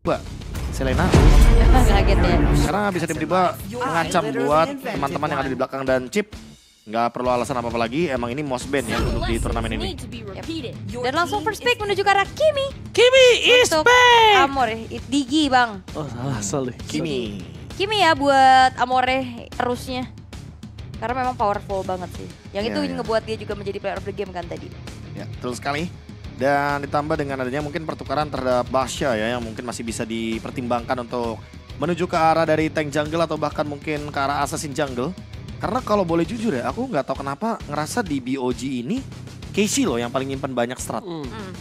Mbak Selena. Kaget ya. Karena bisa tiba-tiba mengancam buat teman-teman yang ada di belakang dan Chip. Nggak perlu alasan apa-apa lagi, emang ini most ban ya untuk di turnamen ini. Dan langsung first pick menuju ke arah Kimi. Kimi is Untuk back! Amore, Digi bang. Oh salah, sorry. Kimi. Kimi ya buat Amore terusnya. Karena memang powerful banget sih. Yang itu Ya. ngebuat dia juga menjadi player of the game kan tadi. Ya, betul sekali. Dan ditambah dengan adanya mungkin pertukaran terhadap Basha ya, yang mungkin masih bisa dipertimbangkan untuk menuju ke arah dari tank jungle atau bahkan mungkin ke arah assassin jungle. Karena kalau boleh jujur ya, aku nggak tahu kenapa ngerasa di BOG ini Casey loh yang paling nyimpen banyak strat.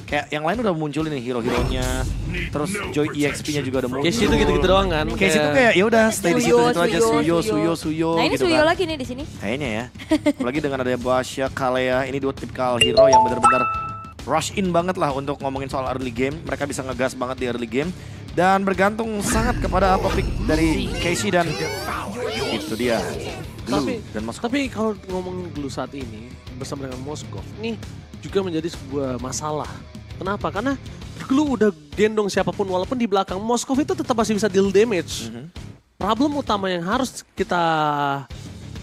Kayak yang lain udah muncul nih hero-heronya. Terus Joy EXP-nya juga udah muncul. Casey itu gitu-gitu doang kan. Casey itu kayak ya udah stay di situ aja, Suyo Nah ini gitu Suyo kan. lagi nih di sini. Kayaknya ya. Apalagi dengan adanya Basha, Kalea, ini dua tipikal hero yang benar-benar rush in banget lah untuk ngomongin soal early game. Mereka bisa ngegas banget di early game. Dan bergantung sangat kepada apa pick dari Casey dan itu dia. Blue dan Moskov. Tapi kalau ngomong dulu saat ini bersama dengan Moskov, ini juga menjadi sebuah masalah. Kenapa? Karena Glue udah gendong siapapun walaupun di belakang Moskov itu tetap masih bisa deal damage. Problem utama yang harus kita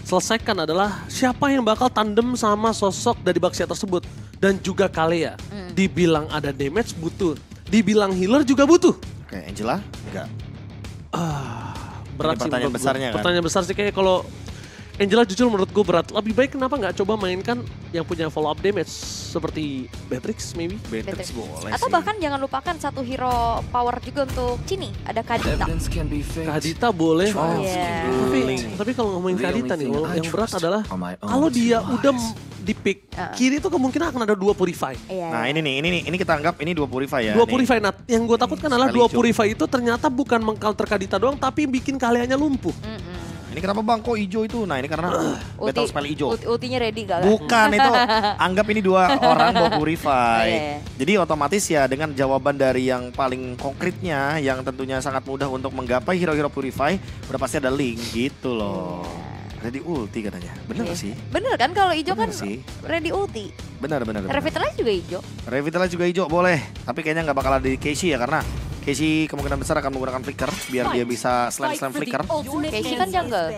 selesaikan adalah siapa yang bakal tandem sama sosok dari Baxia tersebut. Dan juga Kalea. Dibilang ada damage butuh. Dibilang healer juga butuh. Oke, Angela? Enggak. Berat Ini sih pertanyaan menurut besarnya gue. kan? Pertanyaan besar sih kayak kalau Angela jujur menurut gue berat. Lebih baik kenapa nggak coba mainkan yang punya follow up damage seperti Beatrix maybe? Beatrix boleh Atau sih. bahkan jangan lupakan satu hero power juga untuk Cini. Ada Kadita. Kadita boleh. Oh, Iya. Tapi kalau ngomongin Kadita nih, yang berat adalah kalau dia udah di pick kiri itu kemungkinan akan ada 2 Purify. Iya. Nah ini nih, ini kita anggap ini 2 Purify ya. 2 nih. Purify, nah yang gue takutkan adalah Sekali 2 hijau. Purify itu ternyata bukan meng-counter Kadita doang tapi bikin Kaleanya lumpuh. Ini kenapa bang kok hijau itu? Nah ini karena battle spell hijau. Ultinya ready gak? Bukan itu, anggap ini 2 orang bawa Purify. Iya. Jadi otomatis ya dengan jawaban dari yang paling konkretnya, yang tentunya sangat mudah untuk menggapai hero-hero Purify, udah pasti ada link gitu loh. Ready ulti katanya, bener gak sih? Bener kan kalau hijau kan Bener sih. ready ulti. Bener. Revitalize juga hijau. Revitalize juga hijau boleh, tapi kayaknya nggak bakal ada di Casey ya karena Casey kemungkinan besar akan menggunakan flicker biar dia bisa slam flicker. Casey kan jungle.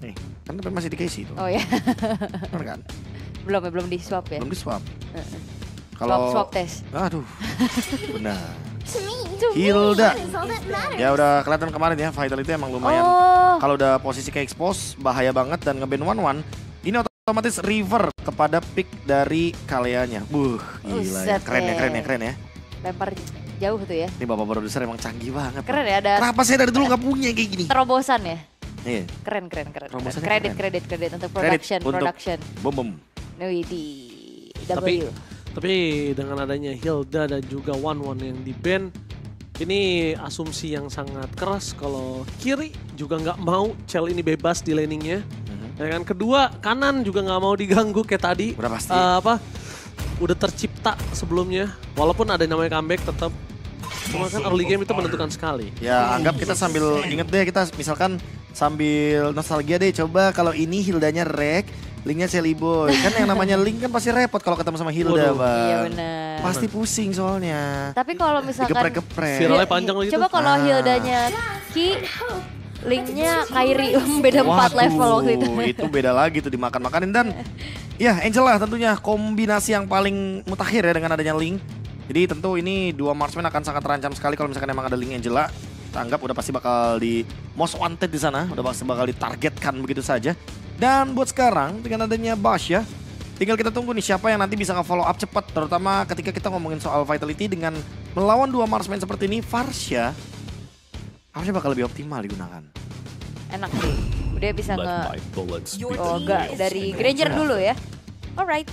Nih, kan tapi masih di Casey tuh. Oh ya, Bener kan? belum di swap ya. Belum di swap. Swap test. Aduh, benar. Hilda. Ya udah kelihatan kemarin ya, Vitality emang lumayan. Oh, Kalau udah posisi ke expose, bahaya banget dan nge-ban 1-1. Ini otomatis river kepada pick dari Kaleanya. Gila ya. Buset Keren ya. lempar jauh tuh ya. Ini bapak produser emang canggih banget. Keren ya, ada Kenapa saya dari dulu nggak punya kayak gini? terobosan ya. Iya, Keren. Terobosannya Kredit untuk Kredit production. bom. Nih di Tapi W. Tapi dengan adanya Hilda dan juga One yang di ban, ini asumsi yang sangat keras kalau kiri juga nggak mau Cell ini bebas di laningnya. Ya kan, kedua kanan juga nggak mau diganggu kayak tadi. Udah pasti. Udah tercipta sebelumnya, walaupun ada namanya comeback tetap. Cuma kan early game itu menentukan sekali. Ya anggap kita sambil inget deh, kita misalkan sambil nostalgia deh, coba kalau ini Hildanya Rek, linknya Shelly Boy. Kan yang namanya link kan pasti repot kalau ketemu sama Hilda, Waduh. Bang. Iya benar. Pasti pusing soalnya. Tapi kalau misalkan Geprek-geprek. Viralnya panjang lagi coba tuh. kalau Hildanya Ki, linknya Kairi beda 4 level waktu itu. Itu beda lagi tuh dimakan-makanin. Dan ya Angela tentunya kombinasi yang paling mutakhir ya dengan adanya link. Jadi tentu ini 2 marksman akan sangat terancam sekali kalau misalkan emang ada link Angela. Kita anggap udah pasti bakal di most wanted di sana, udah pasti bakal ditargetkan begitu saja. Dan buat sekarang dengan adanya Basha, tinggal kita tunggu nih siapa yang nanti bisa nge-follow up cepat. Terutama ketika kita ngomongin soal Vitality dengan melawan 2 marksman seperti ini, Varsha bakal lebih optimal digunakan. Enak sih. Dia bisa enggak dari Granger dulu ya. Alright.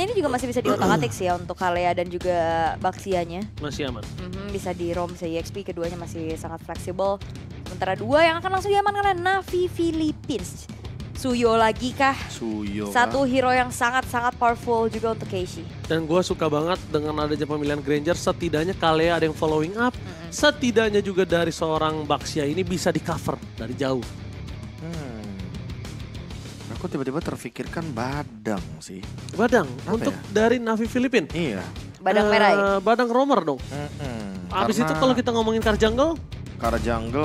Ini juga masih bisa diotak-atik sih ya untuk Kalea dan juga Baxianya. Masih aman. Bisa di ROM EXP, keduanya masih sangat fleksibel. Sementara 2 yang akan langsung diamankan oleh Navi Philippines. Suyo lagi kah? Suyo. Satu hero yang sangat-sangat powerful juga untuk Casey. Dan gue suka banget dengan adanya pemilihan Granger, setidaknya Kalea ada yang following up. Setidaknya juga dari seorang Baxia ini bisa di cover dari jauh. Aku tiba-tiba terfikirkan Badang sih. Badang Apa untuk ya? dari Navi Filipin. Iya. Badang merah ya? Badang romer dong. Abis itu kalau kita ngomongin Car Jungle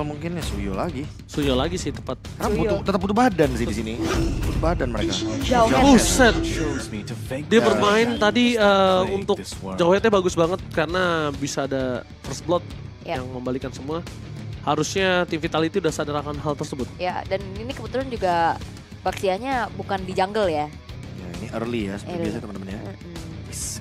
mungkin ya Suyo lagi sih tepat. Karena tetap butuh badan sih di sini. Butuh badan mereka. Buset. Dia bermain tadi untuk Jauhetnya bagus banget karena bisa ada first blood yang membalikan semua. Harusnya tim Vitality udah sadar akan hal tersebut. Ya, dan ini kebetulan juga Baxianya bukan di jungle ya. Ya ini early ya seperti biasa teman-teman ya.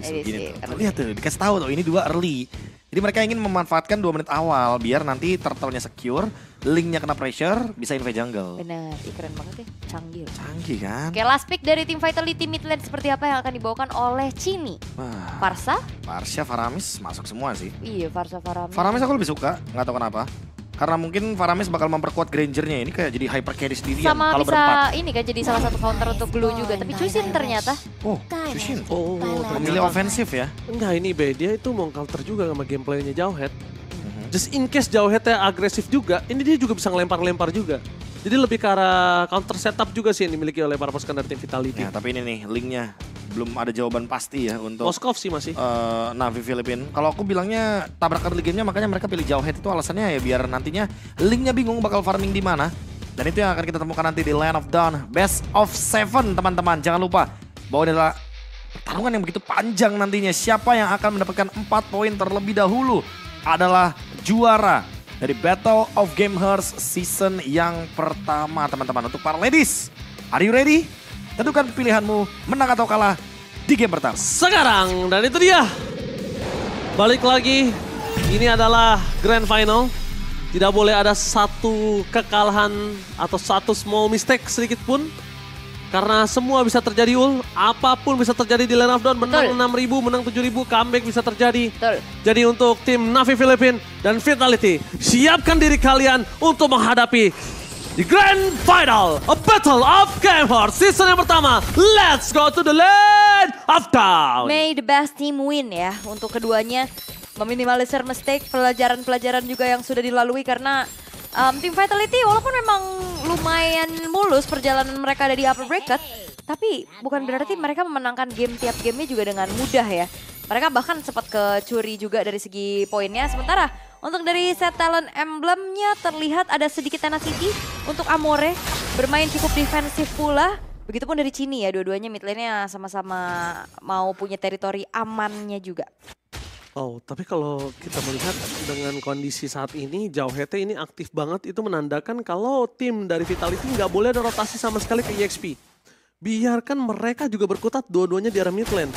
Gini tuh. Lihat tuh, dikasih tahu tuh ini 2 early. Jadi mereka ingin memanfaatkan 2 menit awal biar nanti turtle-nya secure, Link-nya kena pressure, bisa invade jungle. Benar, keren banget ya, canggih. Canggih kan? Oke, last pick dari tim Vitality mid lane seperti apa yang akan dibawakan oleh Cini? Farsa, Faramis masuk semua sih. Iya, Faramis. Faramis aku lebih suka, nggak tahu kenapa. Karena mungkin Faramis bakal memperkuat Granger-nya ini kayak jadi hyper carry sendirian sama kalau bisa berempat. Ini kan jadi salah satu counter untuk Glue juga, tapi Chusin ternyata. Oh, Chusin. Memilih ofensif ya? Enggak, ini dia itu mau counter juga sama gameplaynya Jauhead. Just in case Jauheadnya agresif juga, ini dia juga bisa ngelempar-lempar juga. Jadi lebih ke arah counter setup juga sih yang dimiliki oleh para pasukan dari tim Vitality. Ya, tapi ini nih Link-nya belum ada jawaban pasti ya untuk Moskov sih masih. Navi Philippines. Kalau aku bilangnya tabrak early game-nya makanya mereka pilih Jauhead itu alasannya ya biar nantinya Link-nya bingung bakal farming di mana. Dan itu yang akan kita temukan nanti di Land of Dawn Best of 7 teman-teman. Jangan lupa bahwa ini adalah pertarungan yang begitu panjang nantinya. Siapa yang akan mendapatkan 4 poin terlebih dahulu adalah juara dari Battle of Gamehers season yang pertama teman-teman. Untuk para ladies, are you ready? Tentukan pilihanmu menang atau kalah di game pertama. Sekarang, dan itu dia. Balik lagi, ini adalah Grand Final. Tidak boleh ada satu kekalahan atau satu small mistake sedikit pun. Karena semua bisa terjadi apapun bisa terjadi di Land of Dawn. Menang 6.000, menang 7.000, comeback bisa terjadi. Betul. Jadi untuk tim Navi Philippines dan Vitality, siapkan diri kalian untuk menghadapi di Grand Final, a Battle of Gamehers season yang pertama. Let's go to the Land of Dawn. May the best team win ya untuk keduanya. Meminimalisir mistake, pelajaran-pelajaran juga yang sudah dilalui karena tim Vitality walaupun memang lumayan mulus perjalanan mereka ada di upper bracket, tapi bukan berarti mereka memenangkan game tiap gamenya juga dengan mudah ya. Mereka bahkan sempat kecuri juga dari segi poinnya. Sementara untuk dari set talent emblemnya terlihat ada sedikit tenacity untuk Amore. Bermain cukup defensif pula. Begitupun dari Cini ya, dua-duanya mid lane-nya sama-sama mau punya teritori amannya juga. Oh, tapi kalau kita melihat dengan kondisi saat ini, Jauheadnya ini aktif banget. Itu menandakan kalau tim dari Vitality nggak boleh ada rotasi sama sekali ke EXP. Biarkan mereka juga berkutat dua-duanya di area mid lane.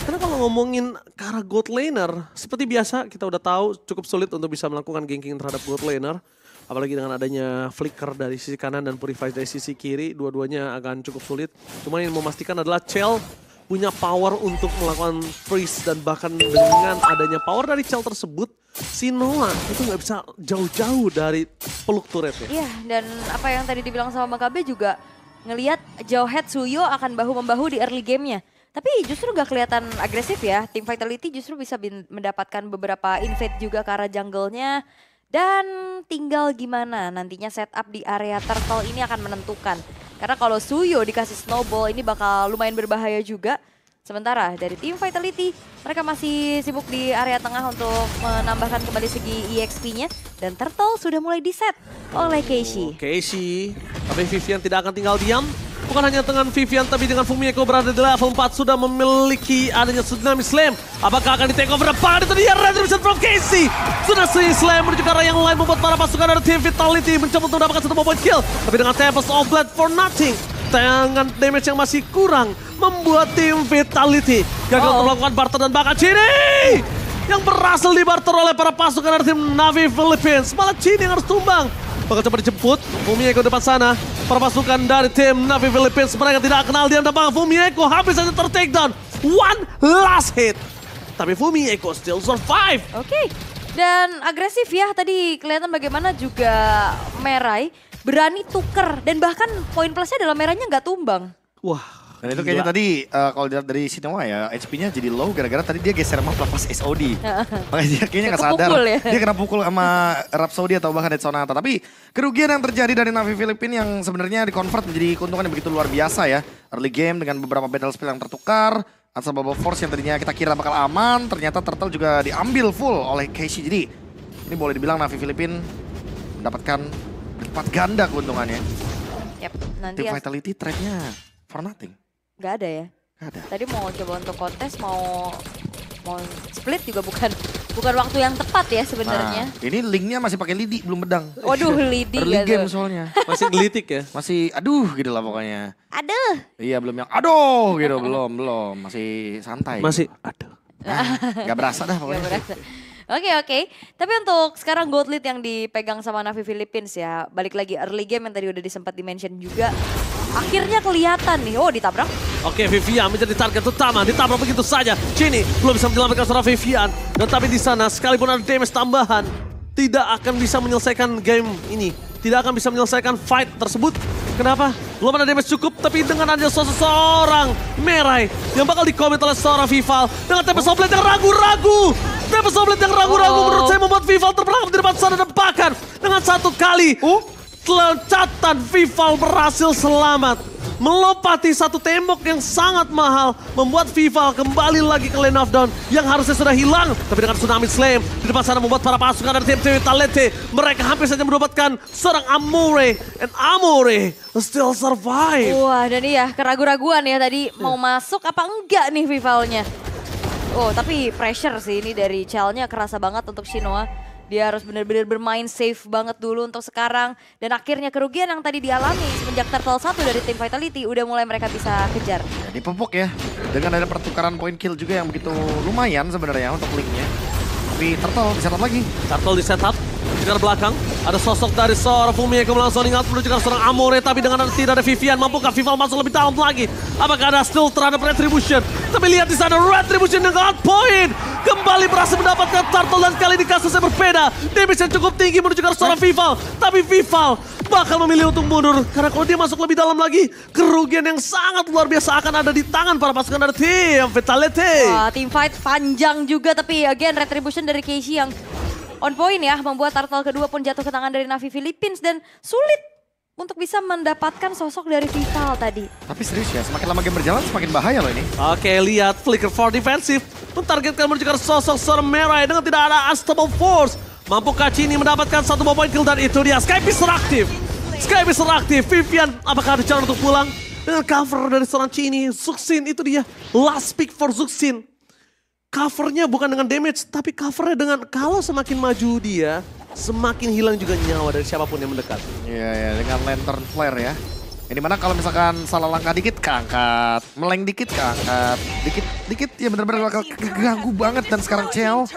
Karena kalau ngomongin ke arah gold laner, seperti biasa kita udah tahu cukup sulit untuk bisa melakukan ganking terhadap gold laner. Apalagi dengan adanya flicker dari sisi kanan dan purify dari sisi kiri, dua-duanya akan cukup sulit. Cuma yang memastikan adalah Chell punya power untuk melakukan freeze dan bahkan dengan adanya power dari Chell tersebut, si Noah itu nggak bisa jauh-jauh dari peluk turretnya. Iya, dan apa yang tadi dibilang sama Makabe juga ngelihat Jauhead Suyo akan bahu-membahu di early game-nya. Tapi justru gak kelihatan agresif ya. Tim Vitality justru bisa mendapatkan beberapa invade juga ke arah jungle-nya. Dan tinggal gimana nantinya setup di area turtle ini akan menentukan. Karena kalau Suyo dikasih snowball ini bakal lumayan berbahaya juga. Sementara dari tim Vitality, mereka masih sibuk di area tengah untuk menambahkan kembali segi EXP-nya. Dan Turtle sudah mulai di-set oleh Keishi. Keishi, tapi Vivian tidak akan tinggal diam. Bukan hanya dengan Vivian, tapi dengan Fumieko berada di level 4 sudah memiliki adanya Tsunami Slam. Apakah akan di-take over depan? Itu dia Redemption from Keishi. Sudah Slam menuju ke arah yang lain membuat para pasukan dari tim Vitality mencoba untuk mendapatkan satu point kill. Tapi dengan Tempest of Blood for nothing. Dengan damage yang masih kurang membuat tim Vitality gagal untuk melakukan barter dan bahkan Cini yang berhasil dibarter oleh para pasukan dari tim Navi Philippines. Malah Cini yang harus tumbang. Bakal coba dijemput Fumieko depan sana. Para pasukan dari tim Navi Philippines mereka tidak kenal diam dan bahkan Fumieko habis saja ter-take down. One last hit. Tapi Fumieko still survive. Oke. Dan agresif ya tadi kelihatan bagaimana juga Merai berani tuker dan bahkan poin plusnya dalam merahnya nggak tumbang. Wah. Dan itu kayaknya tadi kalau dilihat dari Sinoa ya HP-nya jadi low gara-gara tadi dia geser map lepas SOD. Makanya dia kayaknya nggak sadar. Ya? Dia kena pukul sama Rhapsody atau bahkan Dead Sonata. Tapi kerugian yang terjadi dari Navi Philippines yang sebenarnya di-convert menjadi keuntungan yang begitu luar biasa ya. Early game dengan beberapa battle spell yang tertukar. Unstoppable Force yang tadinya kita kira bakal aman, ternyata Turtle juga diambil full oleh Casey. Jadi ini boleh dibilang Navi Filipin mendapatkan berlipat ganda keuntungannya. Yap, nanti Team Vitality trade-nya for nothing. Gak ada ya? Gak ada. Tadi mau coba untuk kontes, mau split juga bukan waktu yang tepat ya sebenarnya. Nah, ini linknya masih pakai lidi, belum bedang. Waduh, lidi Early gak game tuh? soalnya. Masih gelitik ya. Masih aduh gitu lah pokoknya. Aduh. Iya belum yang aduh gitu, belum. Masih santai. Masih, aduh. Gak berasa dah pokoknya. Gak berasa. Oke. Tapi untuk sekarang gold lead yang dipegang sama Navi Philippines ya. Balik lagi early game yang tadi udah disempat di-mention juga. Akhirnya kelihatan nih. Oh, ditabrak. Oke, Vivian menjadi target utama. Ditabrak begitu saja. Chini belum bisa menyelamatkan seorang Vivian. Tetapi di sana sekalipun ada damage tambahan, tidak akan bisa menyelesaikan game ini. Tidak akan bisa menyelesaikan fight tersebut. Kenapa? Belum ada damage cukup, tapi dengan ada seseorang Merai yang bakal dikomit oleh seorang Vival. Dengan Tempest of Blade yang ragu-ragu. Tempest of Blade yang ragu-ragu menurut saya membuat Vival terperangkap di depan sana dan bahkan dengan satu kali loncatan Vival berhasil selamat. Melompati satu tembok yang sangat mahal, membuat Vival kembali lagi ke lane of down yang harusnya sudah hilang. Tapi dengan Tsunami Slam di depan sana membuat para pasukan dari tim Vitality, mereka hampir saja mendapatkan seorang Amore, and Amore still survive. Wah, dan iya keraguan-raguan ya tadi mau masuk apa enggak nih Vivalnya. Oh, tapi pressure sih ini dari Chell-nya kerasa banget untuk Shinoa. Dia harus benar-benar bermain safe banget dulu untuk sekarang. Dan akhirnya kerugian yang tadi dialami semenjak Turtle 1 dari tim Vitality udah mulai mereka bisa kejar. Ya, dipupuk ya. Dengan ada pertukaran point kill juga yang begitu lumayan sebenarnya untuk linknya. Tapi Turtle di setup lagi. Turtle di setup. Di belakang ada sosok dari seorang Fumieko langsung ingat menuju ke seorang Amore. Tapi dengan tidak ada Vivian, mampukah Vival masuk lebih dalam lagi? Apakah ada still terhadap Retribution? Tapi lihat di sana Retribution dengan point. Kembali berhasil mendapatkan Turtle dan kali ini kasusnya berbeda. Damage yang cukup tinggi menuju ke seorang Vival. Tapi Vival bakal memilih untuk mundur. Karena kalau dia masuk lebih dalam lagi, kerugian yang sangat luar biasa akan ada di tangan para pasukan dari tim Vitality. Wah, team fight panjang juga tapi again Retribution dari Casey yang on point ya. Membuat Turtle kedua pun jatuh ke tangan dari Navi Philippines dan sulit untuk bisa mendapatkan sosok dari Vival tadi. Tapi serius ya, semakin lama game berjalan semakin bahaya loh ini. Oke, lihat Flicker for defensive. Mentargetkan menuju ke sosok seorang Merai dengan tidak ada Unstoppable Force. Mampukah Chini mendapatkan satu point kill dan itu dia. Skypiece aktif. Skypiece aktif. Vivian, apakah ada cara untuk pulang? Dengan cover dari seorang Chini. Zuxin, itu dia. Last pick for Zuxin. Covernya bukan dengan damage, tapi covernya dengan kalau semakin maju dia, semakin hilang juga nyawa dari siapapun yang mendekat. Iya, dengan lantern flare ya. Ini mana kalau misalkan salah langkah dikit keangkat, meleng dikit keangkat, dikit ya benar-benar keganggu banget. Dan sekarang Chell,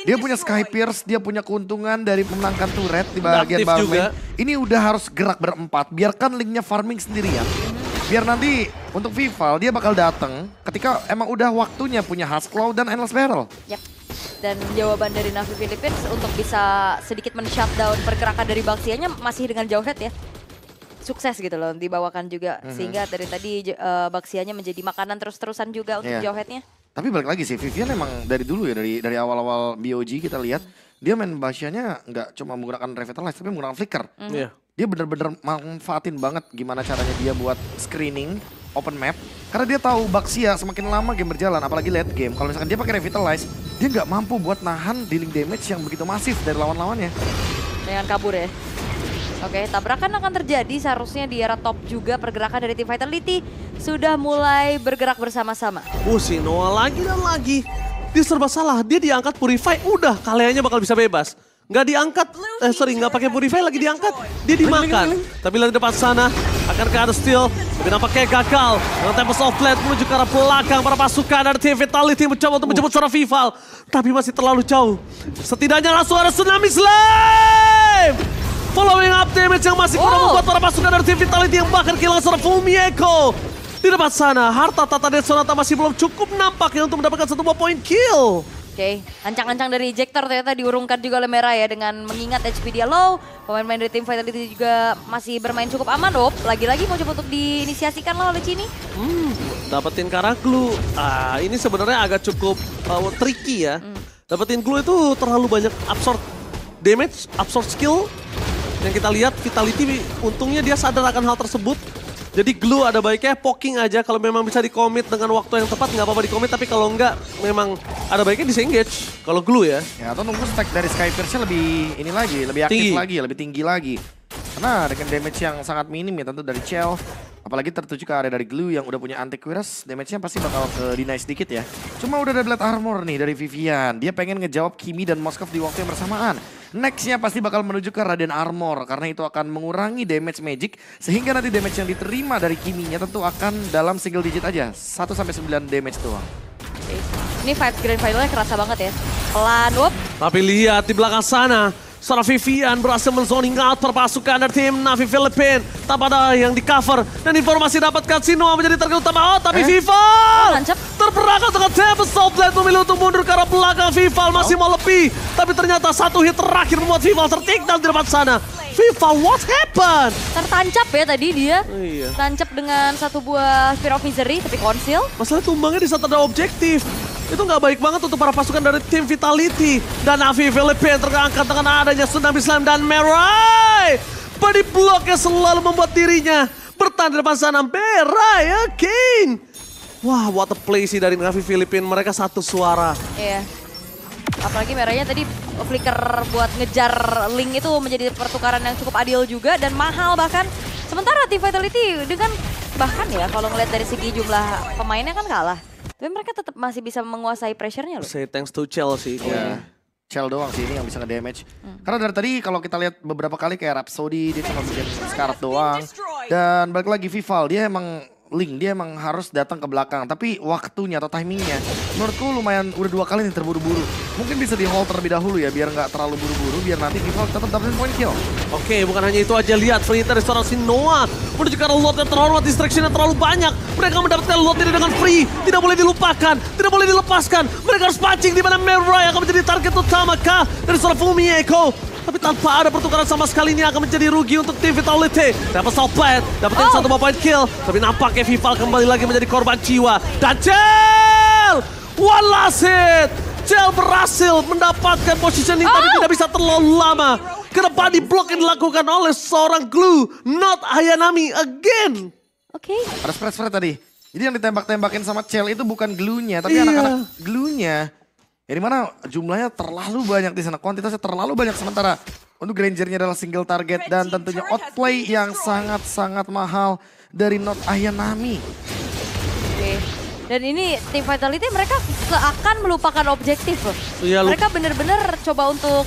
dia punya Sky Pierce, dia punya keuntungan dari memenangkan turret di bagian bawah lane. Ini udah harus gerak berempat, biarkan linknya farming sendirian. Biar nanti untuk Vival dia bakal datang ketika emang udah waktunya punya Huskclaw dan Endless Barrel. Yap. Dan jawaban dari Navi Philippines untuk bisa sedikit men-shutdown pergerakan dari Baxianya masih dengan Jawhead ya. Sukses gitu loh dibawakan juga. Sehingga dari tadi Baxianya menjadi makanan terus-terusan juga untuk Jawheadnya. Tapi balik lagi sih, Vivian emang dari dulu ya, dari awal-awal BOG kita lihat, dia main Baxianya nggak cuma menggunakan Revitalize tapi menggunakan Flicker. Dia bener-bener manfaatin banget gimana caranya dia buat screening, open map. Karena dia tahu Baxia semakin lama game berjalan, apalagi late game. Kalau misalkan dia pakai Revitalize, dia nggak mampu buat nahan dealing damage yang begitu masif dari lawan-lawannya. Dengan kabur ya. Oke, tabrakan akan terjadi seharusnya di era top juga. Pergerakan dari tim Vitality sudah mulai bergerak bersama-sama. Shinoa lagi dan lagi. Dia serba salah, dia diangkat Purify, udah kaliannya bakal bisa bebas. Nggak diangkat, nggak pakai Purify lagi diangkat, dia dimakan. Tapi lihat depan sana, akankah ada steal? Tapi nampaknya gagal. Dengan Tempest of Blade menuju ke arah belakang para pasukan dari tim Vitality mencoba untuk menjemput seorang Vival. Tapi masih terlalu jauh. Setidaknya langsung ada Tsunami Slam! Following up damage yang masih kurang membuat para pasukan dari tim Vitality yang bahkan kehilangan seorang Fumieko. Di depan sana, harta Tata dan Sonata masih belum cukup nampaknya untuk mendapatkan satu point kill. Oke, ancang-ancang dari Ejector ternyata diurungkan juga oleh Merah ya dengan mengingat HP dia low. Pemain-pemain dari tim Vitality juga masih bermain cukup aman. Lagi-lagi mau coba untuk diinisiasikan lah oleh Chini. Dapetin Karaklu. Ini sebenarnya agak cukup tricky ya. Dapetin Glue itu terlalu banyak absorb damage, absorb skill. Yang kita lihat Vitality untungnya dia sadar akan hal tersebut. Jadi Glue ada baiknya poking aja kalau memang bisa di-commit dengan waktu yang tepat nggak apa-apa di-commit. Tapi kalau enggak memang ada baiknya disengage kalau Glue ya. Ya atau nunggu stack dari Skypierce-nya lebih ini lagi, lebih aktif lagi, lebih tinggi lagi. Karena dengan damage yang sangat minim ya tentu dari Chell. Apalagi tertuju ke area dari Glue yang udah punya antivirus, damage-nya pasti bakal ke deny sedikit ya. Cuma udah ada Blade Armor nih dari Vivian. Dia pengen ngejawab Kimi dan Moskov di waktu yang bersamaan. Next-nya pasti bakal menuju ke Radiant Armor. Karena itu akan mengurangi damage magic. Sehingga nanti damage yang diterima dari Kimi-nya tentu akan dalam single digit aja. 1-9 damage doang. Ini fight grand finalnya kerasa banget ya. Pelan, whoop. Tapi lihat di belakang sana. Seorang Vivian berhasil menzoning out perpasukan dari tim Navi Philippines. Tak ada yang di cover. Dan informasi dapatkan Sinoa menjadi target utama. Oh, tapi Vival terperangkap dengan Tempest Blade memilih untuk mundur ke arah belakang. Vival masih mau lebih. Tapi ternyata satu hit terakhir membuat Vival tertikdal di depan sana. Vival, what happened? Tertancap ya tadi dia. Iya. Tancap dengan satu buah Spear of Misery tapi conceal. Masalah tumbangnya di saat ada objektif. Itu nggak baik banget untuk para pasukan dari tim Vitality. Dan Navi Philippines terangkat dengan adanya Tsunami Slam dan Merai. Body blocknya selalu membuat dirinya bertahan di depan sana. Merai again. Wah, what a play sih dari Navi Philippines. Mereka satu suara. Iya. Apalagi Merahnya tadi flicker buat ngejar Link itu menjadi pertukaran yang cukup adil juga dan mahal bahkan. Sementara tim Vitality dengan bahkan ya kalau ngeliat dari segi jumlah pemainnya kan kalah. Tapi mereka tetap masih bisa menguasai pressure-nya loh. Say thanks to Chelsea. Ya, Chell doang sih ini yang bisa nge-damage. Karena dari tadi kalau kita lihat beberapa kali kayak Rhapsody, dia cuma bikin Scarlet doang. Dan balik lagi Vival, dia emang Link, dia emang harus datang ke belakang. Tapi waktunya atau timingnya, menurutku lumayan udah 2 kali nih terburu-buru. Mungkin bisa di hold terlebih dahulu ya, biar nggak terlalu buru-buru, biar nanti Vival tetap dapetin point kill. Oke, bukan hanya itu aja, lihat free dari seorang Sinoa menuju ke arah lot yang terhormat, distraction yang terlalu banyak. Mereka mendapatkan lot ini dengan free, tidak boleh dilupakan, tidak boleh dilepaskan. Mereka harus pancing di mana Merai akan menjadi target utama kah dari seorang Fumieko. Tapi tanpa ada pertukaran sama sekali ini akan menjadi rugi untuk tim Vitality. Dapat Salpet, dapetin satu point kill. Tapi nampaknya Vival kembali lagi menjadi korban jiwa. Dan Chell! One last hit! Chell berhasil mendapatkan positioning tapi tidak bisa terlalu lama. Karena body block yang dilakukan oleh seorang Glue, not Ayanami again. Oke. Ada spread tadi. Jadi yang ditembak-tembakin sama Chell itu bukan glue-nya, tapi anak-anak glue-nya. Ya dimana jumlahnya terlalu banyak di sana, kuantitasnya terlalu banyak sementara untuk Granger-nya adalah single target dan tentunya outplay yang sangat-sangat mahal dari Not Ayanami. Oke. Dan ini tim Vitality mereka seakan melupakan objektif loh. Iya, Mereka bener-bener coba untuk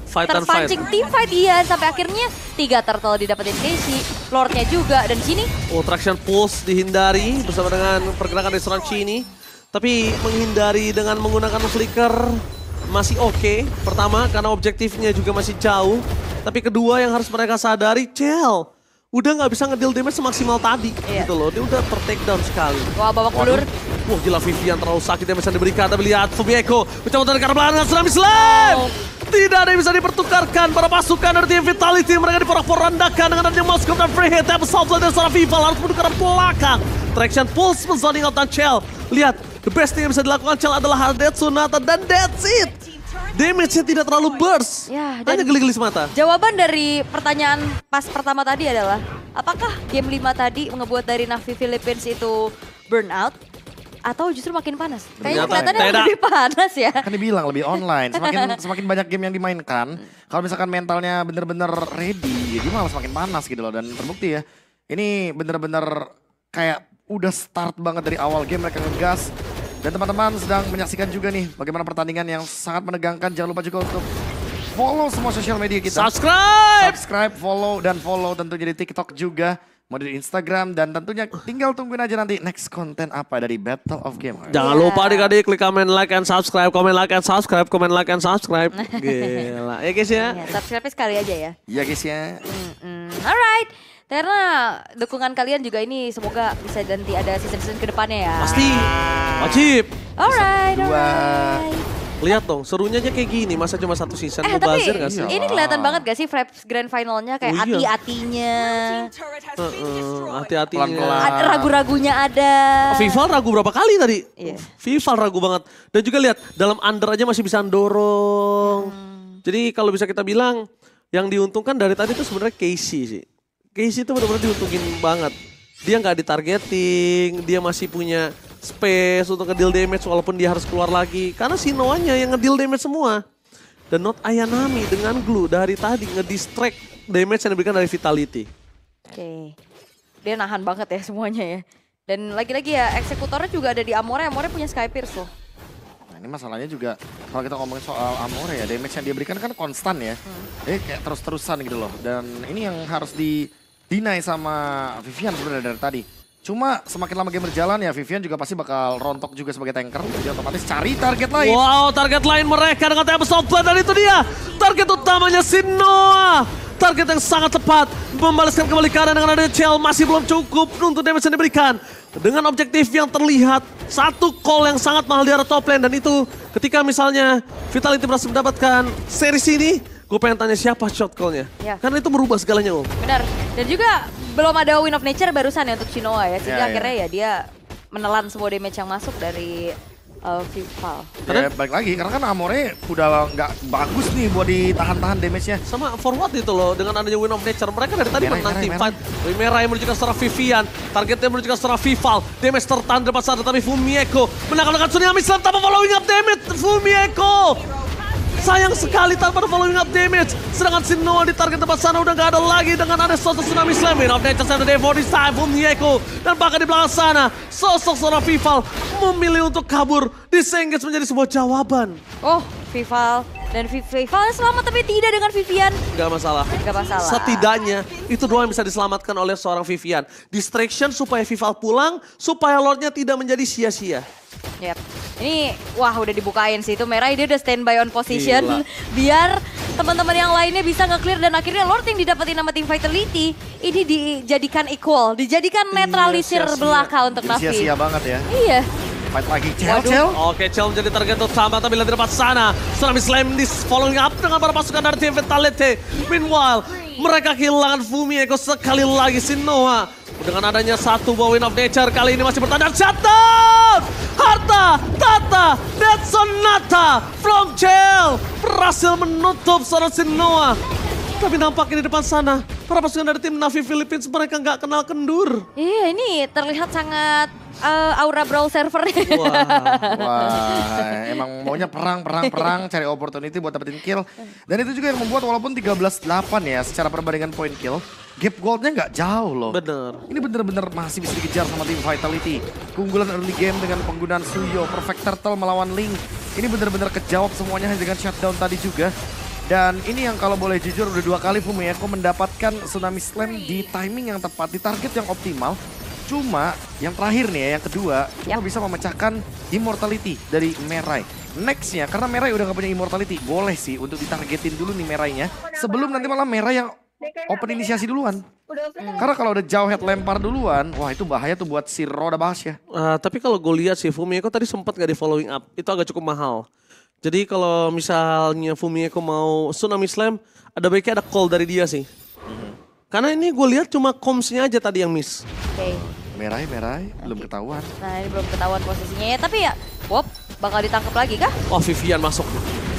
terpancing tim fight dia sampai akhirnya 3 turtle didapetin Casey, Lordnya juga dan sini. Oh, traction pulse dihindari bersama dengan pergerakan dari seorang Chini. Tapi menghindari dengan menggunakan flicker masih oke. Pertama karena objektifnya juga masih jauh. Tapi kedua yang harus mereka sadari, Chell udah nggak bisa ngedeal damage semaksimal tadi gitu loh. Dia udah ter-takedown sekali. Wah, babak belur. Wah gila, Vivian terlalu sakit yang bisa diberikan. Tapi lihat Fumieko mencoba dari arah belakang dengan Tsunami Slam. Tidak ada yang bisa dipertukarkan para pasukan dari tim Vitality. Mereka diporak-porandakan dengan adanya Moskov dan free hit. Tapi Salpet dan seorang Vival harus menuju ke arah belakang. Traction pulse menzoning out dan Chell. Lihat, the best thing yang bisa dilakukan Chell adalah Hades Sonata dan that's it. Damage-nya tidak terlalu burst. Ya, hanya geli-geli semata. Jawaban dari pertanyaan pas pertama tadi adalah, apakah game 5 tadi ngebuat dari Navi Philippines itu burnout? Atau justru makin panas? Kayaknya kelihatannya lebih panas ya. Kan dibilang lebih online, semakin banyak game yang dimainkan. Kalau misalkan mentalnya bener-bener ready, jadi malah semakin panas gitu loh. Dan terbukti ya, ini bener-bener kayak udah start banget dari awal game mereka ngegas. Dan teman-teman sedang menyaksikan juga nih bagaimana pertandingan yang sangat menegangkan. Jangan lupa juga untuk follow semua sosial media kita. Subscribe, follow tentunya di TikTok juga. Mau di Instagram dan tentunya tinggal tungguin aja nanti next konten apa dari Battle of Gamers. Jangan lupa adik-adik klik comment, like, and subscribe. Comment, like, and subscribe. Comment, like, and subscribe. Gila. Ya guys ya. Subscribe sekali aja ya. Iya guys ya. Alright. Karena dukungan kalian juga ini semoga bisa nanti ada season-season ke depannya ya. Pasti. Wajib. Alright. Lihat dong, serunya aja kayak gini, masa cuma satu season, mau tapi buzzer gak sih? ini kelihatan banget gak sih Fraps Grand Finalnya kayak hati-hatinya. Hati-hatinya. Ragu-ragunya ada. Vival ragu berapa kali tadi? Iya. Vival ragu banget. Dan juga lihat, dalam under aja masih bisa dorong. Jadi kalau bisa kita bilang, yang diuntungkan dari tadi itu sebenarnya Casey sih. Casey itu benar-benar diuntungin banget. Dia nggak ditargeting, dia masih punya space untuk nge-deal damage walaupun dia harus keluar lagi. Karena si Noah-nya yang nge-deal damage semua. Dan Not Ayanami dengan glue dari tadi nge-distract damage yang diberikan dari Vitality. Oke. Dia nahan banget ya semuanya ya. Dan lagi-lagi ya eksekutornya juga ada di Amore. Amore punya Sky Pierce loh. Nah ini masalahnya juga kalau kita ngomongin soal Amore ya, damage yang dia berikan kan konstan ya. Kayak terus-terusan gitu loh. Dan ini yang harus di-deny sama Vivian sebenarnya dari tadi. Cuma semakin lama game berjalan ya Vivian juga pasti bakal rontok juga sebagai tanker. Jadi otomatis cari target lain. Wow, target lain mereka dengan Tempest of Blood dan itu dia. Target utamanya si Noah. Target yang sangat tepat. Membalaskan kembali keadaan dengan adanya Chell masih belum cukup untuk damage yang diberikan. Dengan objektif yang terlihat. Satu call yang sangat mahal di arah top lane. Dan itu ketika misalnya Vitality berhasil mendapatkan series ini. Gue pengen tanya siapa shot call-nya. Ya. Karena itu merubah segalanya Om. Benar. Dan juga belum ada Win of Nature barusan ya untuk Shinoa ya. Sehingga akhirnya ya dia menelan semua damage yang masuk dari Vival. Ya balik lagi karena kan Amore udah nggak bagus nih buat ditahan-tahan damage-nya. Sama forward itu loh dengan adanya Win of Nature. Mereka dari tadi menang team fight. Merah yang menunjukkan secara Vivian. Targetnya menunjukkan secara Vival. Damage tertahan dapat saat tapi Fumieko menaklukkan Tsunami Slam tanpa following up damage. Fumieko! Sayang sekali tanpa following up damage. Sedangkan si Noah di target tempat sana udah gak ada lagi dengan ada sosok Tsunami Slam. Win of Nature Save the Day for this time. Fumieko. Dan bahkan di belakang sana sosok seorang Vival memilih untuk kabur. Disengage menjadi sebuah jawaban. Oh, Vival. Dan Vival selamat tapi tidak dengan Vivian. Gak masalah. Gak masalah. Setidaknya itu doang yang bisa diselamatkan oleh seorang Vivian. Distraction supaya Vival pulang, supaya Lordnya tidak menjadi sia-sia. Yep. Ini wah udah dibukain sih itu merah dia udah standby on position. Gila. Biar teman-teman yang lainnya bisa nge-clear dan akhirnya Lord yang didapetin sama tim Vitality ini dijadikan equal, dijadikan netralisir belaka untuk Navi. Sia-sia banget ya. Iya. Fight lagi Chell. Oke, Chell menjadi target utama tapi lihat di depan sana. Tsunami Slam di following up dengan para pasukan dari tim Vitality. Meanwhile, mereka kehilangan Fumieko sekali lagi si Noah. Dengan adanya satu Win of Nature kali ini masih bertandang shutdown! Harta, Tata, Dead Sonata from Chell berhasil menutup seorang si Noah. Tapi nampaknya di depan sana, para pasukan dari tim Navi Philippines mereka nggak kenal kendur. Iya ini terlihat sangat aura brawl servernya. Wah, emang maunya perang, cari opportunity buat dapetin kill. Dan itu juga yang membuat walaupun 13-8 ya secara perbandingan point kill, gap goldnya nggak jauh loh. Bener. Ini bener-bener masih bisa dikejar sama tim Vitality. Keunggulan early game dengan penggunaan Suyo, Perfect Turtle melawan Link. Ini bener-bener kejawab semuanya hanya dengan shutdown tadi juga. Dan ini yang kalau boleh jujur udah 2 kali Fumieko mendapatkan Tsunami Slam di timing yang tepat, di target yang optimal. Cuma yang terakhir nih ya, yang kedua, cuma bisa memecahkan Immortality dari Merai. Nextnya, karena Merai udah gak punya Immortality, boleh sih untuk ditargetin dulu nih Merainya. Sebelum nanti malah Merai yang open inisiasi duluan. Karena kalau udah jauh head lempar duluan, wah itu bahaya tuh buat si Roda Bahas ya. Tapi kalau gue lihat sih Fumieko tadi sempat gak di following up, itu agak cukup mahal. Jadi kalau misalnya Fumieko mau Tsunami Slam, ada baiknya ada call dari dia sih. Karena ini gue lihat cuma comms-nya aja tadi yang miss. Oke. Merai, belum ketahuan. Nah ini belum ketahuan posisinya ya tapi ya, wop bakal ditangkap lagi kah? Oh Vivian masuk.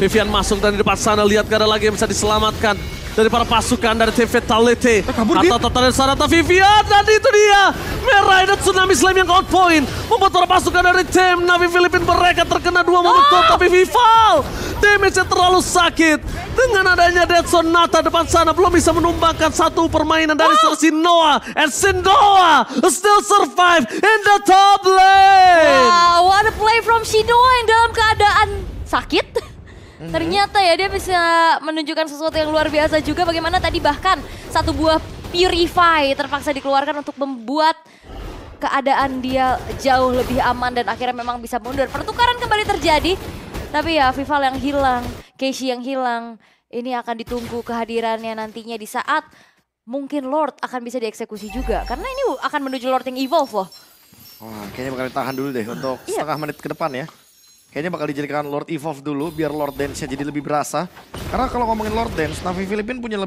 Vivian masuk dari depan sana, lihat gak ada lagi yang bisa diselamatkan. Dari para pasukan dari tim Vitality. Atau total dari Sarata Vivian dan itu dia. Merai dan Tsunami Slam yang on point. Membuat para pasukan dari tim Navi Philippines mereka terkena 2 momentum. Tapi Vival damage-nya terlalu sakit. Dengan adanya Dead Sonata depan sana belum bisa menumbangkan satu permainan dari Noah. And Sindoa still survive in the top lane. Wow, what a play from Shinoa yang dalam keadaan sakit. Ternyata ya dia bisa menunjukkan sesuatu yang luar biasa juga. Bagaimana tadi bahkan satu buah Purify terpaksa dikeluarkan untuk membuat keadaan dia jauh lebih aman dan akhirnya memang bisa mundur. Pertukaran kembali terjadi. Tapi ya Vival yang hilang, Keishi yang hilang. Ini akan ditunggu kehadirannya nantinya di saat mungkin Lord akan bisa dieksekusi juga. Karena ini akan menuju Lord yang evolve loh. Wah kayaknya bakal ditahan dulu deh untuk setengah menit ke depan ya. kayaknya bakal dijadikan Lord Evolve dulu biar Lord Dance-nya jadi lebih berasa. Karena kalau ngomongin Lord Dance, Navi Philippines punya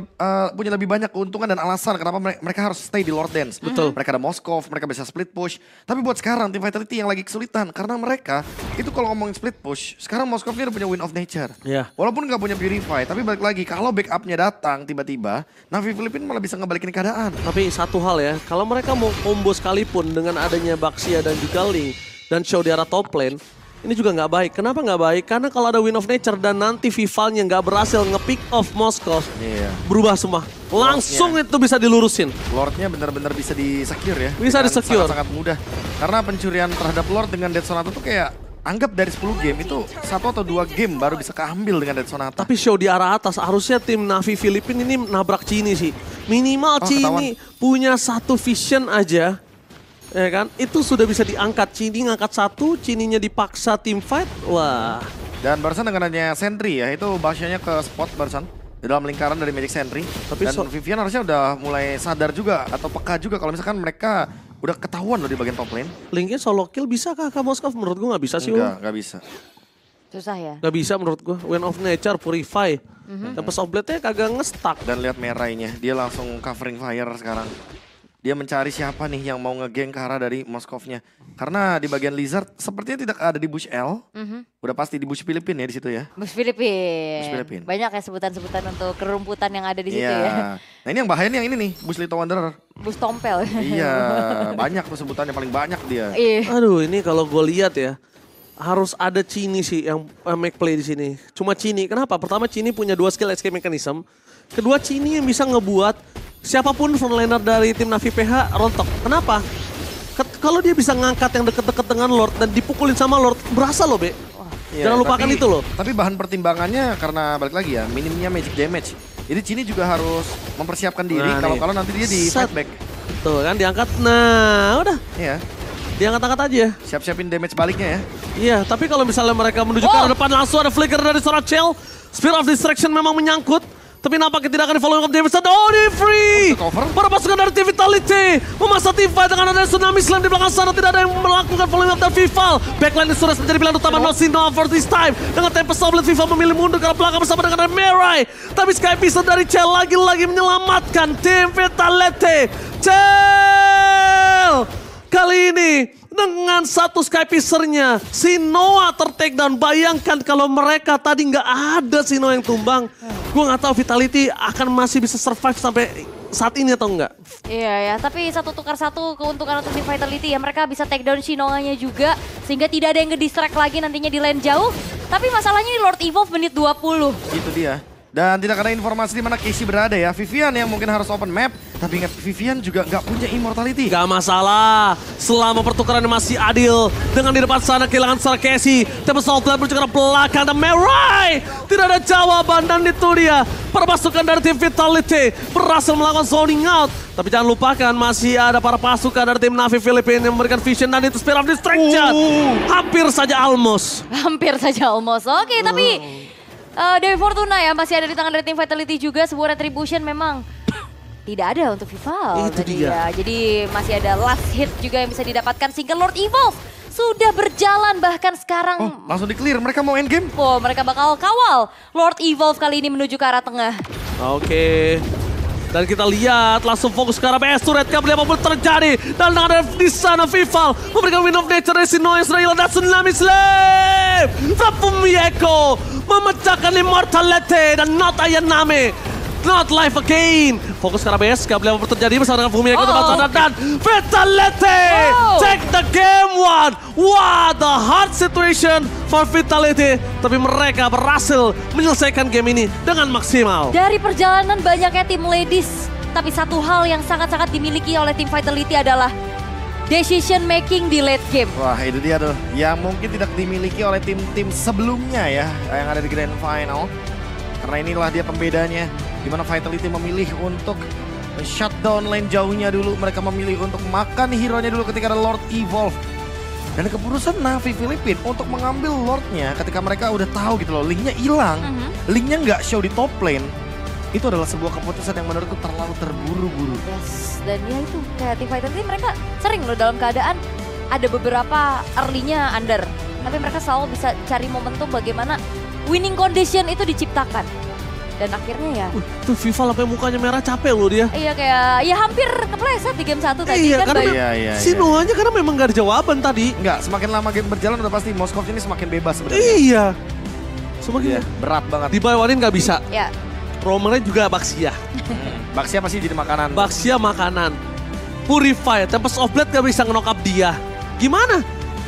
lebih banyak keuntungan dan alasan kenapa mereka harus stay di Lord Dance. Betul. Mereka ada Moskov, mereka bisa split push. Tapi buat sekarang Team Vitality yang lagi kesulitan karena mereka itu kalau ngomongin split push, sekarang Moskov ini udah punya Wind of Nature. Iya. Walaupun nggak punya Purify, tapi balik lagi kalau backupnya datang tiba-tiba, Navi Philippines malah bisa ngebalikin keadaan. Tapi satu hal ya, kalau mereka mau combo sekalipun dengan adanya Baxia dan juga Ling dan Show di arah top lane, ini juga nggak baik. Kenapa nggak baik? Karena kalau ada Wind of Nature dan nanti Vivalnya nggak berhasil nge-pick off Moskov, berubah semua. Langsung itu bisa dilurusin. Lordnya benar-benar bisa di-secure ya. Bisa di-secure. Sangat mudah. Karena pencurian terhadap Lord dengan Dead Sonata tuh kayak anggap dari 10 game itu 1 atau 2 game baru bisa keambil dengan Dead Sonata. Tapi Show di arah atas, harusnya tim Navi Philippines ini nabrak Cini sih. Minimal Cini punya satu vision aja. Ya kan, itu sudah bisa diangkat. Cini ngangkat 1, Cininya dipaksa tim fight. Wah. Dan barusan dengan adanya Sentry ya, itu bahasanya ke spot barusan di dalam lingkaran dari Magic Sentry. Tapi dan Vivian harusnya udah mulai sadar juga atau peka juga kalau misalkan mereka udah ketahuan loh di bagian top lane. Linknya solo kill bisa kah Moskov? Menurut gue nggak bisa sih. Enggak bisa. Susah ya? Gak bisa menurut gue. Wind of Nature, Purify. Tempest of Blade-nya kagak nge-stuck. Dan lihat Merainya, dia langsung covering fire sekarang. Dia mencari siapa nih yang mau ngegeng ke arah dari Moskovnya. Karena di bagian Lizard sepertinya tidak ada di bush L. Udah pasti di bush Filipina ya di situ ya. Bush Filipina. Banyak ya sebutan-sebutan untuk kerumputan yang ada di situ ya. Nah ini yang bahayanya yang ini nih, Bush Little Wanderer. Bush Tompel. Iya, banyak tuh sebutannya, paling banyak dia. Aduh, ini kalau gue lihat ya, harus ada Cini sih yang make play di sini. Cuma Cini, kenapa? Pertama Cini punya 2 skill escape mechanism. Kedua Cini yang bisa ngebuat siapapun frontliner dari tim Navi PH rontok. Kenapa? Kalau dia bisa ngangkat yang deket-deket dengan Lord dan dipukulin sama Lord, berasa loh Be. Jangan lupakan itu loh. Tapi bahan pertimbangannya karena balik lagi ya, minimnya magic damage. Jadi Cini juga harus mempersiapkan diri kalau nanti dia di fight back. Tuh kan diangkat, nah udah. Iya. Diangkat-angkat aja. Siap-siapin damage baliknya ya. Iya, tapi kalau misalnya mereka menuju ke arah depan langsung ada flicker dari seorang Chell. Spear of Distraction memang menyangkut. Tapi nampaknya tidak akan di-follow up Davidson. Oh, di free! Para pasukan dari Team Vitality memasa team fight dengan ada Tsunami Slam di belakang sana. Tidak ada yang melakukan following up dan Vival. Backline sudah menjadi pilihan utama No Sin No for this time. Dengan Tempest of Blade, Vival memilih mundur ke arah belakang bersama dengan Merai. Tapi Sky Piston dari Chell lagi-lagi menyelamatkan Team Vitality. Chell! Kali ini dengan satu Sky Piscernya, si Noah ter-take down. Bayangkan kalau mereka tadi nggak ada si Noah yang tumbang. Gue nggak tahu Vitality akan masih bisa survive sampai saat ini atau enggak. Iya ya, tapi 1 tukar 1 keuntungan untuk tim Vitality ya. Mereka bisa take down si Noah-nya juga. Sehingga tidak ada yang nge-distract lagi nantinya di lane jauh. Tapi masalahnya ini Lord Evolve menit 20. Itu dia. Dan tidak ada informasi di mana Casey berada ya. Vivian yang mungkin harus open map. Tapi ingat Vivian juga nggak punya immortality. Gak masalah. Selama pertukaran masih adil. Dengan di depan sana kehilangan secara Casey. Tempest of Blade menuju ke belakang. Dan Merai. Tidak ada jawaban dan itu dia. Perpasukan dari tim Vitality berhasil melakukan zoning out. Tapi jangan lupakan masih ada para pasukan dari tim Navi Philippines yang memberikan vision dan itu Spear of Distraction. Hampir saja almost. Oke, tapi Dewi Fortuna ya masih ada di tangan dari tim Vitality juga. Sebuah retribution memang tidak ada untuk Vival. Itu dia. Jadi masih ada last hit juga yang bisa didapatkan sehingga Lord Evolve sudah berjalan bahkan sekarang. Oh, langsung di-clear. Mereka mau endgame. Oh, mereka bakal kawal Lord Evolve kali ini menuju ke arah tengah. Oke. Dan kita lihat langsung fokus ke arah PS Turret. Kabel apapun terjadi. Dan ada di sana Vival memberikan Wind of Nature dari Noise Rail dan Tsunami Slam. Rapumieko memecahkan Immortality dan not Ayanami. Not life again. Fokus ke arah BS, kabel apapun terjadi bersama dengan Fumieko depan sana dan Vitality take the game 1. What a hard situation for Vitality. Tapi mereka berhasil menyelesaikan game ini dengan maksimal. Dari perjalanan banyaknya tim ladies, tapi satu hal yang sangat-sangat dimiliki oleh tim Vitality adalah decision making di late game. Wah, itu dia tuh yang mungkin tidak dimiliki oleh tim-tim sebelumnya ya yang ada di Grand Final. Karena inilah dia pembedanya, di mana Vitality memilih untuk shutdown lane jauhnya dulu. Mereka memilih untuk makan hero-nya dulu ketika ada Lord Evolve. Dan keputusan Navi Philippines untuk mengambil Lord-nya ketika mereka udah tahu gitu loh, Link-nya hilang. Link-nya nggak show di top lane. Itu adalah sebuah keputusan yang menurutku terlalu terburu-buru. Yes, dan ya itu kayak tim Vitality mereka sering loh dalam keadaan ada beberapa early-nya under. tapi mereka selalu bisa cari momentum bagaimana winning condition itu diciptakan. Dan akhirnya ya. Tuh Vival sampai mukanya merah capek loh dia. Iya kayak ya hampir kepleset di game 1 tadi Iya, kan. karena iya. si Noahnya karena memang gak ada jawaban tadi. Enggak, semakin lama game berjalan udah pasti Moskov ini semakin bebas sebenarnya. Iya. Semakin Iya, berat banget. dibawain gak bisa. Ya. Romernya juga Baxia. Baxia pasti jadi makanan. Baxia makanan. Purify, Tempest of Blade gak bisa nge-knock up dia. Gimana?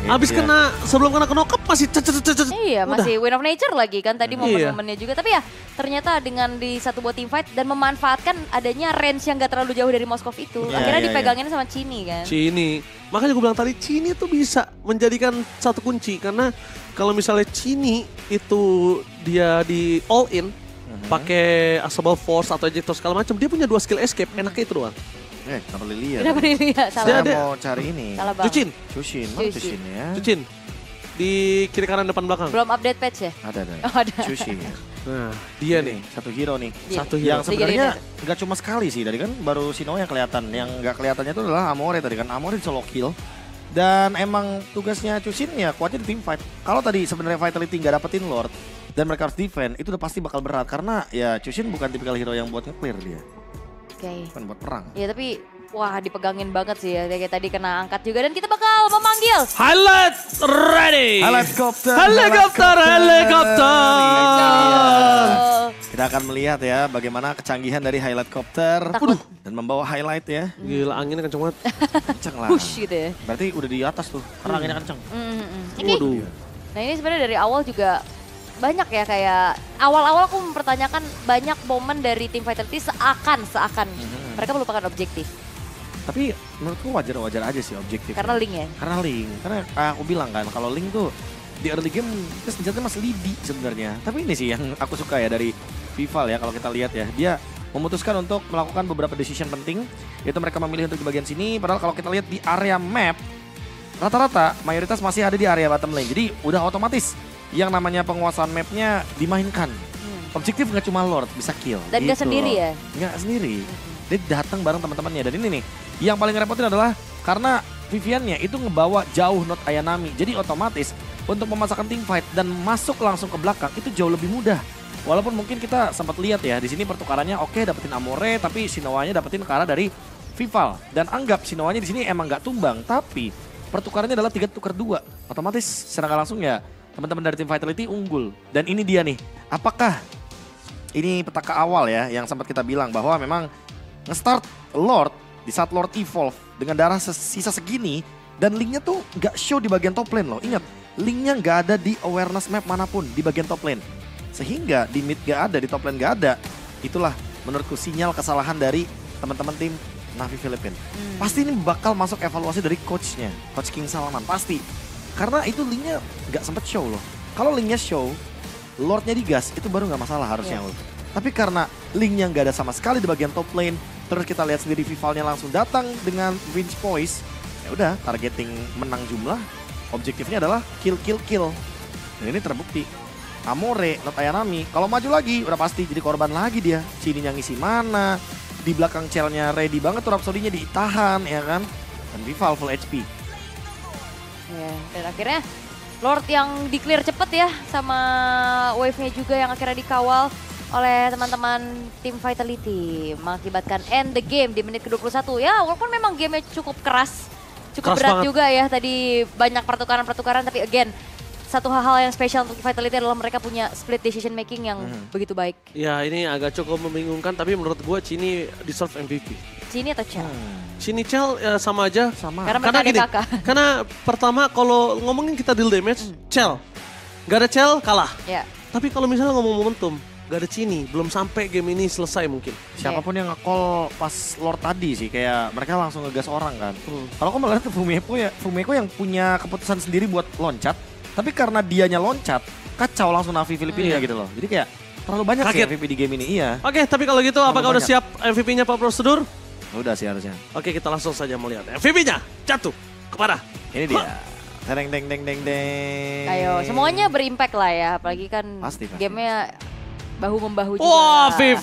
Habis Iya. sebelum kena knock up masih Iya, Udah. masih win of nature lagi kan tadi Iya. momen-momennya juga. Tapi ya ternyata dengan di satu buat team fight dan memanfaatkan adanya range yang gak terlalu jauh dari Moskov itu. Iya, Akhirnya iya, dipegangin sama Cini kan. Cini. Makanya gue bilang tadi Cini tuh bisa menjadikan satu kunci. Karena kalau misalnya Cini itu dia di all in, pakai Asable Force atau Ejector segala macam, dia punya 2 skill escape, enaknya itu doang. Kenapa Lilia? Kenapa dilihat? Saya Salah. mau cari ini. Salah bang. Cucin, Cushin, mana Cushin. Cushin ya? Cucin. Di kiri kanan depan belakang. Belum update patch ya? Ada. Oh, ada. Cushin. Nah, dia nih. Satu hero nih. Iya. Satu Yang hero. sebenarnya nggak cuma sekali sih tadi kan baru Sino yang kelihatan. Yang nggak kelihatannya itu adalah Amore tadi kan. Amore solo kill. Dan emang tugasnya Cushin ya kuatnya di team fight. Kalau tadi sebenarnya Vitality nggak dapetin Lord dan mereka harus defend, itu udah pasti bakal berat karena ya Cushin bukan tipikal hero yang buat nge-clear dia, Oke. bukan buat perang. Ya tapi wah dipegangin banget sih ya. Kayak tadi kena angkat juga dan kita bakal memanggil. Highlight ready. Helikopter. Helikopter, helikopter. Oh, Kita akan melihat ya bagaimana kecanggihan dari Helikopter Takut. dan membawa highlight ya. Gila anginnya kenceng banget. Kenceng lah. push gitu ya. Berarti udah di atas tuh, karena anginnya kenceng. Ini. Waduh. Nah ini sebenarnya dari awal juga banyak ya kayak awal-awal aku mempertanyakan banyak momen dari tim Vitality seakan mereka melupakan objektif Tapi menurutku wajar-wajar aja sih objektif. karena link ya. Karena Link, karena aku bilang kan kalau Link tuh di early game itu senjatanya masih lidi sebenarnya. Tapi ini sih yang aku suka ya dari Vival ya kalau kita lihat ya. Dia memutuskan untuk melakukan beberapa decision penting. Yaitu mereka memilih untuk di bagian sini. Padahal kalau kita lihat di area map, rata-rata mayoritas masih ada di area bottom lane. Jadi udah otomatis yang namanya penguasaan mapnya dimainkan. Objektif nggak cuma Lord, bisa kill. Dan nggak sendiri ya? Nggak sendiri. Dia datang bareng teman-temannya. Dan ini nih, yang paling ngerepotin adalah karena Viviannya itu ngebawa jauh not Ayanami. Jadi otomatis untuk memasakkan team fight dan masuk langsung ke belakang itu jauh lebih mudah. Walaupun mungkin kita sempat lihat ya di sini pertukarannya oke dapetin Amore tapi Shinowanya dapetin ke arah dari Vival. Dan anggap Shinowanya di sini emang nggak tumbang tapi pertukarannya adalah 3 tukar 2. Otomatis serangan langsung ya teman-teman dari tim Vitality unggul. Dan ini dia nih. Apakah ini petaka awal ya yang sempat kita bilang bahwa memang nge-start Lord di saat Lord evolve dengan darah sisa segini dan linknya tuh nggak show di bagian top lane loh. Ingat, linknya nggak ada di awareness map manapun di bagian top lane. Sehingga di mid nggak ada, di top lane nggak ada. Itulah menurutku sinyal kesalahan dari teman-teman tim Navi Philippines. Pasti ini bakal masuk evaluasi dari coachnya, Coach King Salaman, pasti. Karena itu linknya nggak sempet show loh. Kalau linknya show, Lordnya digas, itu baru nggak masalah harusnya. Yes. Tapi karena linknya nggak ada sama sekali di bagian top lane, terus kita lihat sendiri Vivalnya langsung datang dengan Vince Poise, ya udah targeting menang jumlah, objektifnya adalah kill. Dan ini terbukti. Amore, not Ayanami, kalau maju lagi udah pasti jadi korban lagi dia. Cininya ngisi mana, di belakang cellnya ready banget tuh Rhapsody-nya ditahan ya kan. Dan Vival full HP. Ya, dan akhirnya Lord yang di-clear cepet ya sama wave-nya juga yang akhirnya dikawal oleh teman-teman tim Vitality. Mengakibatkan end the game di menit ke-21. Ya walaupun memang gamenya cukup keras, cukup Keras berat banget. juga ya. Tadi banyak pertukaran-pertukaran tapi again satu hal yang spesial untuk Vitality adalah mereka punya split decision making yang begitu baik. Ya ini agak cukup membingungkan tapi menurut gue Cini deserve MVP. Cini atau Chell? Cini Chell ya, sama aja. Sama. Karena mereka gini, ada kakak. karena pertama kalau ngomongin kita deal damage, Chell. Gak ada Chell kalah. Ya. Tapi kalau misalnya ngomong momentum, gak ada Cini, belum sampai game ini selesai mungkin. Siapapun yang nge-call pas Lord tadi sih, kayak mereka langsung ngegas orang kan. Kalau aku melihat Fumeko yang punya keputusan sendiri buat loncat, tapi karena dianya loncat, kacau langsung Navi Filipina gitu loh. Jadi kayak terlalu banyak sih Kaget. MVP di game ini, iya. Oke, tapi kalau gitu apakah udah banyak. siap MVP-nya Pak Prosedur? Udah sih harusnya. Oke, kita langsung saja melihat MVP-nya jatuh kepada Ini dia. Deng. Ayo, semuanya berimpact lah ya. Apalagi kan Pasti. gamenya bahu-membahu juga. Wah, Vivian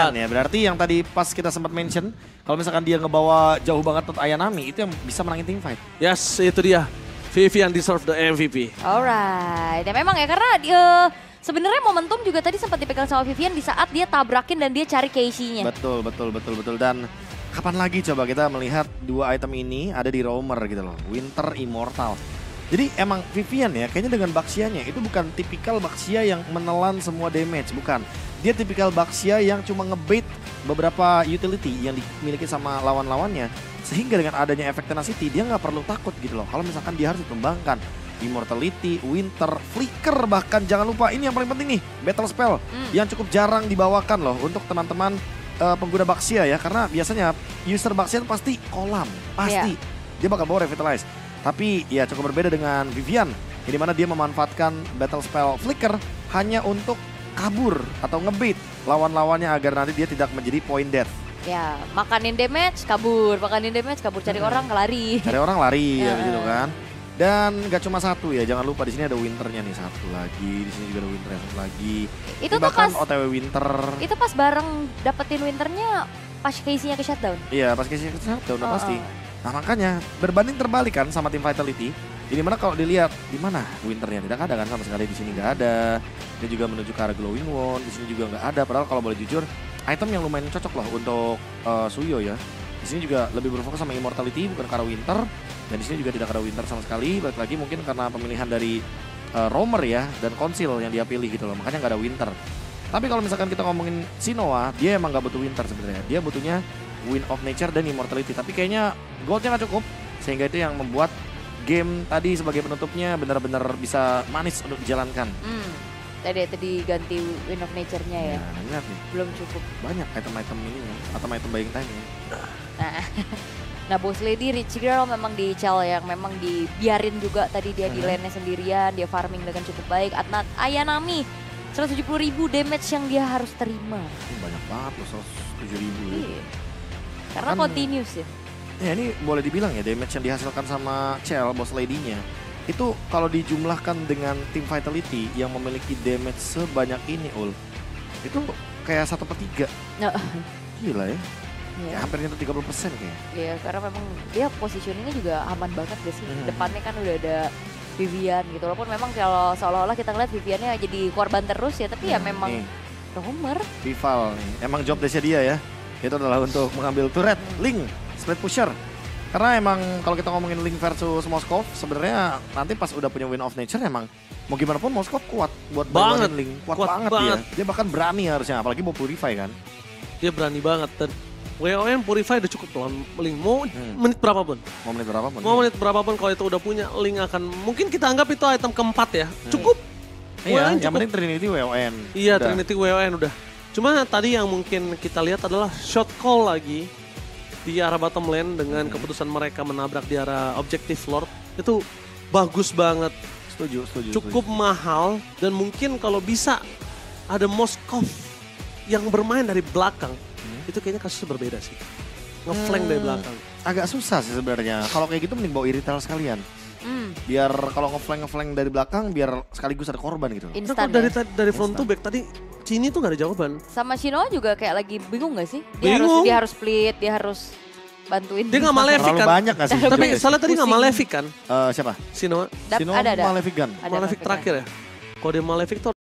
Vivian. ya, berarti yang tadi pas kita sempat mention, kalau misalkan dia ngebawa jauh banget tot Ayanami, itu yang bisa menangin team fight. Yes, itu dia. Vivian deserve the MVP. Alright, ya memang ya karena sebenarnya momentum juga tadi sempat dipegang sama Vivian di saat dia tabrakin dan dia cari Casey-nya. Betul. Dan kapan lagi coba kita melihat dua item ini ada di roamer gitu loh. Winter Immortal. Jadi emang Vivian ya kayaknya dengan Baxia-nya itu bukan tipikal Baxia yang menelan semua damage, bukan. Dia tipikal Baxia yang cuma ngebait beberapa utility yang dimiliki sama lawan-lawannya. Sehingga dengan adanya efek tenacity dia nggak perlu takut gitu loh. Kalau misalkan dia harus dikembangkan. Immortality, Winter, Flicker, bahkan jangan lupa ini yang paling penting nih. Battle Spell yang cukup jarang dibawakan loh untuk teman-teman pengguna Baxia ya. Karena biasanya user Baxia itu pasti kolam, pasti. Dia bakal bawa Revitalize. Tapi ya cukup berbeda dengan Vivian. Di mana dia memanfaatkan Battle Spell Flicker hanya untuk kabur atau ngebait lawan-lawannya agar nanti dia tidak menjadi point death. Ya, makanin damage, kabur, cari orang lari. Cari orang lari ya begitu kan. Dan gak cuma satu ya, jangan lupa di sini ada Winternya nih satu lagi, di sini juga ada Winter satu lagi. Itu ini tuh pas OTW Winter. Itu pas bareng dapetin Winternya pas Casey-nya ke shutdown. Iya, pas Casey-nya ke shutdown udah pasti. Nah makanya berbanding terbalik kan sama tim Vitality. Ini mana kalau dilihat di mana Winternya tidak ada kan sama sekali, di sini nggak ada. Dia juga menuju ke arah Glowing Wand, di sini juga nggak ada. Padahal kalau boleh jujur, item yang lumayan cocok loh untuk Suyo ya. Di sini juga lebih berfokus sama Immortality bukan ke arah Winter. Dan di sini juga tidak ada Winter sama sekali. Balik lagi mungkin karena pemilihan dari roamer ya dan konsil yang dia pilih gitu loh. Makanya nggak ada Winter. Tapi kalau misalkan kita ngomongin Sinoa, dia emang nggak butuh Winter sebenarnya. Dia butuhnya Wind of Nature dan Immortality. Tapi kayaknya goldnya nggak cukup. Sehingga itu yang membuat game tadi sebagai penutupnya benar-benar bisa manis untuk dijalankan. Tadi ganti Wind of Nature-nya ya. Nah, lihat nih. Belum cukup. Banyak item-item ini ya. Atau item buying time ya. Nah Boss Lady Rich Girl memang di Chal yang memang dibiarin juga tadi dia di lane-nya sendirian. Dia farming dengan cukup baik. Ayanami 170.000 damage yang dia harus terima. Banyak banget loh 107.000 ya. Karena Kan, continuous ya. Ya ini boleh dibilang ya damage yang dihasilkan sama Chell, Boss Lady-nya. Itu kalau dijumlahkan dengan tim Vitality yang memiliki damage sebanyak ini Ul. Itu kayak 1/3. Gila ya. Ya hampir nyentuh 30% kayaknya. Iya karena memang dia positioningnya juga aman banget gak sih. Depannya kan udah ada Vivian gitu. Walaupun memang kalau seolah-olah kita ngeliat Viviannya jadi korban terus ya. Tapi ya memang roamer. Rival nih. Emang job desk dia ya. Itu adalah untuk mengambil turret, Link, split pusher. Karena emang kalau kita ngomongin Link versus Moskov, sebenarnya nanti pas udah punya Wind of Nature emang mau gimana pun Moskov kuat buat banget Link. Kuat banget dia. Dia bahkan berani harusnya, apalagi mau Purify kan. Dia berani banget dan WOM Purify udah cukup lawan Link. Mau menit berapapun. Mau menit berapapun. Mau menit berapapun kalau itu udah punya Link akan mungkin kita anggap itu item keempat ya. Cukup. Iya, yang penting Trinity WON. Iya, Trinity WON udah. Cuma tadi yang mungkin kita lihat adalah shot call lagi di arah bottom lane dengan keputusan mereka menabrak di arah Objective Lord. Itu bagus banget. Setuju. Cukup mahal dan mungkin kalau bisa ada Moskov yang bermain dari belakang. Itu kayaknya kasusnya berbeda sih. Nge-flank dari belakang. Agak susah sih sebenarnya. Kalau kayak gitu mending bawa Irithel sekalian. Biar kalau nge-flank dari belakang biar sekaligus ada korban gitu. Instan dari front to back tadi Cini tuh gak ada jawaban. Sama Shinoa juga kayak lagi bingung gak sih? Bingung. Dia harus split, dia harus bantuin. Dia gak Malefic kan? banyak gak sih? Tapi salah tadi gak Malefic kan? Siapa? Shinoa. Shinoa ada. Malefic Gun. Malefic terakhir ya? Kalau dia Malefic tuh